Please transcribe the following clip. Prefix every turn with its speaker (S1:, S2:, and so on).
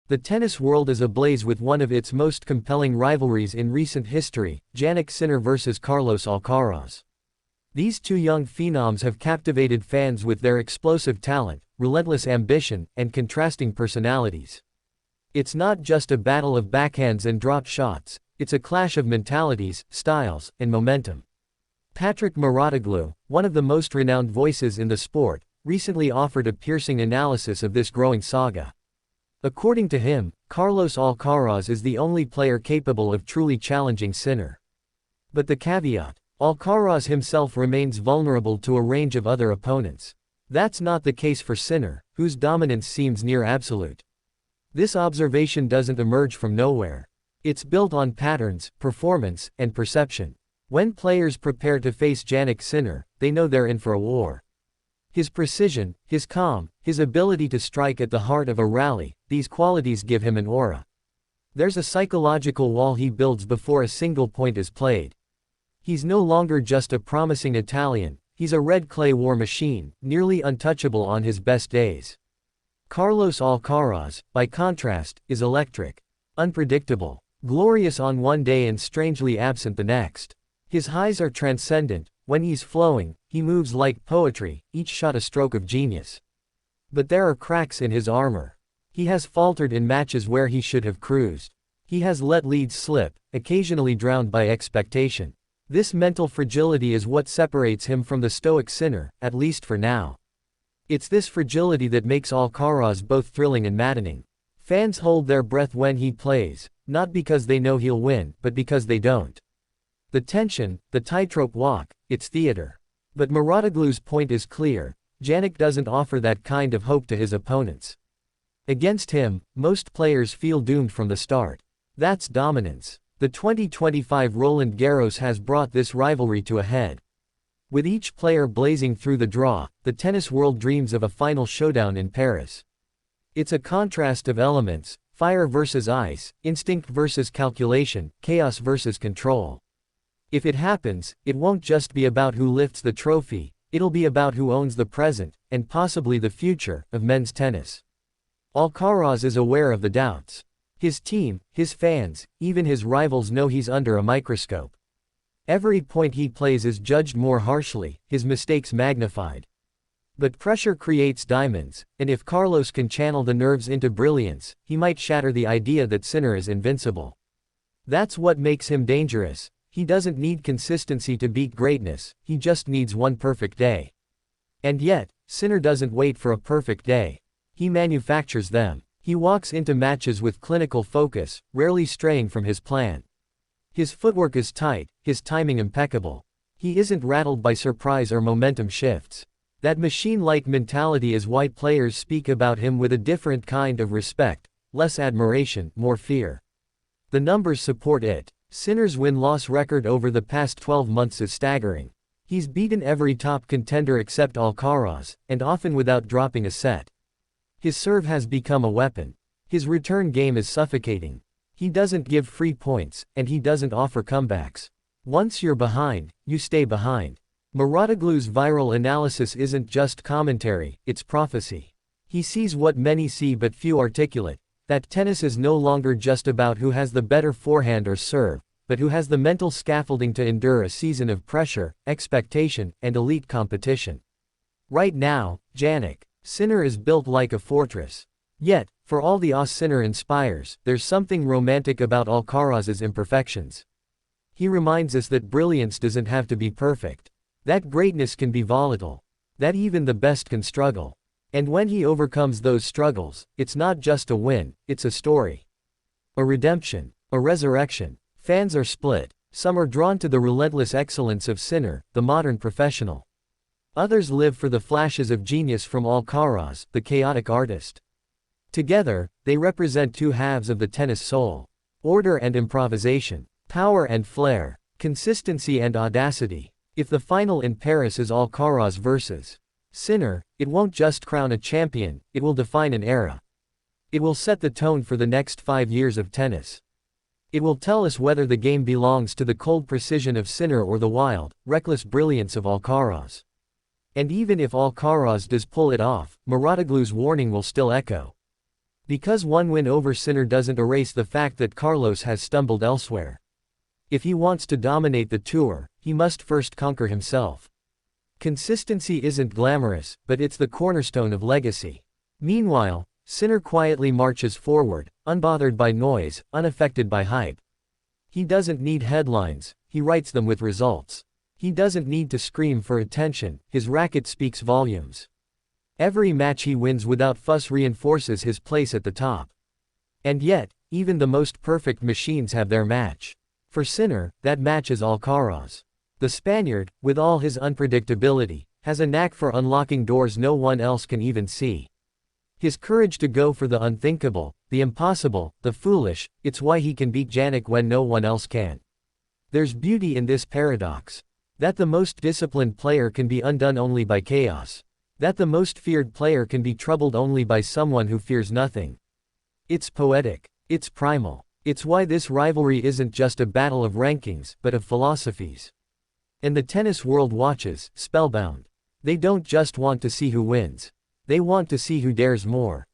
S1: The tennis world is ablaze with one of its most compelling rivalries in recent history, Jannik Sinner vs Carlos Alcaraz. These two young phenoms have captivated fans with their explosive talent, relentless ambition, and contrasting personalities. It's not just a battle of backhands and drop shots, it's a clash of mentalities, styles, and momentum. Patrick Mouratoglou, one of the most renowned voices in the sport, recently offered a piercing analysis of this growing saga. According to him, Carlos Alcaraz is the only player capable of truly challenging Sinner. But the caveat: Alcaraz himself remains vulnerable to a range of other opponents. That's not the case for Sinner, whose dominance seems near absolute. This observation doesn't emerge from nowhere. It's built on patterns, performance, and perception. When players prepare to face Jannik Sinner, they know they're in for a war. His precision, his calm, his ability to strike at the heart of a rally, these qualities give him an aura. There's a psychological wall he builds before a single point is played. He's no longer just a promising Italian, he's a red clay war machine, nearly untouchable on his best days. Carlos Alcaraz, by contrast, is electric. Unpredictable. Glorious on one day and strangely absent the next. His highs are transcendent. When he's flowing, he moves like poetry, each shot a stroke of genius. But there are cracks in his armor. He has faltered in matches where he should have cruised. He has let leads slip, occasionally drowned by expectation. This mental fragility is what separates him from the stoic Sinner, at least for now. It's this fragility that makes Alcaraz both thrilling and maddening. Fans hold their breath when he plays, not because they know he'll win, but because they don't. The tension, the tightrope walk, it's theater. But Mouratoglou's point is clear: Jannik doesn't offer that kind of hope to his opponents. Against him, most players feel doomed from the start. That's dominance. The 2025 Roland Garros has brought this rivalry to a head. With each player blazing through the draw, the tennis world dreams of a final showdown in Paris. It's a contrast of elements: fire versus ice, instinct versus calculation, chaos versus control. If it happens, it won't just be about who lifts the trophy, it'll be about who owns the present, and possibly the future, of men's tennis. Alcaraz is aware of the doubts. His team, his fans, even his rivals know he's under a microscope. Every point he plays is judged more harshly, his mistakes magnified. But pressure creates diamonds, and if Carlos can channel the nerves into brilliance, he might shatter the idea that Sinner is invincible. That's what makes him dangerous. He doesn't need consistency to beat greatness, he just needs one perfect day. And yet, Sinner doesn't wait for a perfect day. He manufactures them. He walks into matches with clinical focus, rarely straying from his plan. His footwork is tight, his timing impeccable. He isn't rattled by surprise or momentum shifts. That machine-like mentality is why players speak about him with a different kind of respect, less admiration, more fear. The numbers support it. Sinner's win-loss record over the past 12 months is staggering. He's beaten every top contender except Alcaraz, and often without dropping a set. His serve has become a weapon. His return game is suffocating. He doesn't give free points, and he doesn't offer comebacks. Once you're behind, you stay behind. Mouratoglou's viral analysis isn't just commentary, it's prophecy. He sees what many see but few articulate: that tennis is no longer just about who has the better forehand or serve, but who has the mental scaffolding to endure a season of pressure, expectation, and elite competition. Right now, Jannik Sinner is built like a fortress. Yet, for all the awe Sinner inspires, there's something romantic about Alcaraz's imperfections. He reminds us that brilliance doesn't have to be perfect. That greatness can be volatile. That even the best can struggle. And when he overcomes those struggles, it's not just a win, it's a story. A redemption. A resurrection. Fans are split. Some are drawn to the relentless excellence of Sinner, the modern professional. Others live for the flashes of genius from Alcaraz, the chaotic artist. Together, they represent two halves of the tennis soul. Order and improvisation. Power and flair. Consistency and audacity. If the final in Paris is Alcaraz versus Sinner, it won't just crown a champion, it will define an era. It will set the tone for the next 5 years of tennis. It will tell us whether the game belongs to the cold precision of Sinner or the wild, reckless brilliance of Alcaraz. And even if Alcaraz does pull it off, Mouratoglou's warning will still echo. Because one win over Sinner doesn't erase the fact that Carlos has stumbled elsewhere. If he wants to dominate the tour, he must first conquer himself. Consistency isn't glamorous, but it's the cornerstone of legacy. Meanwhile, Sinner quietly marches forward, unbothered by noise, unaffected by hype. He doesn't need headlines, he writes them with results. He doesn't need to scream for attention, his racket speaks volumes. Every match he wins without fuss reinforces his place at the top. And yet, even the most perfect machines have their match. For Sinner, that match is Alcaraz. The Spaniard, with all his unpredictability, has a knack for unlocking doors no one else can even see. His courage to go for the unthinkable, the impossible, the foolish, it's why he can beat Jannik when no one else can. There's beauty in this paradox. That the most disciplined player can be undone only by chaos. That the most feared player can be troubled only by someone who fears nothing. It's poetic. It's primal. It's why this rivalry isn't just a battle of rankings, but of philosophies. And the tennis world watches, spellbound. They don't just want to see who wins. They want to see who dares more.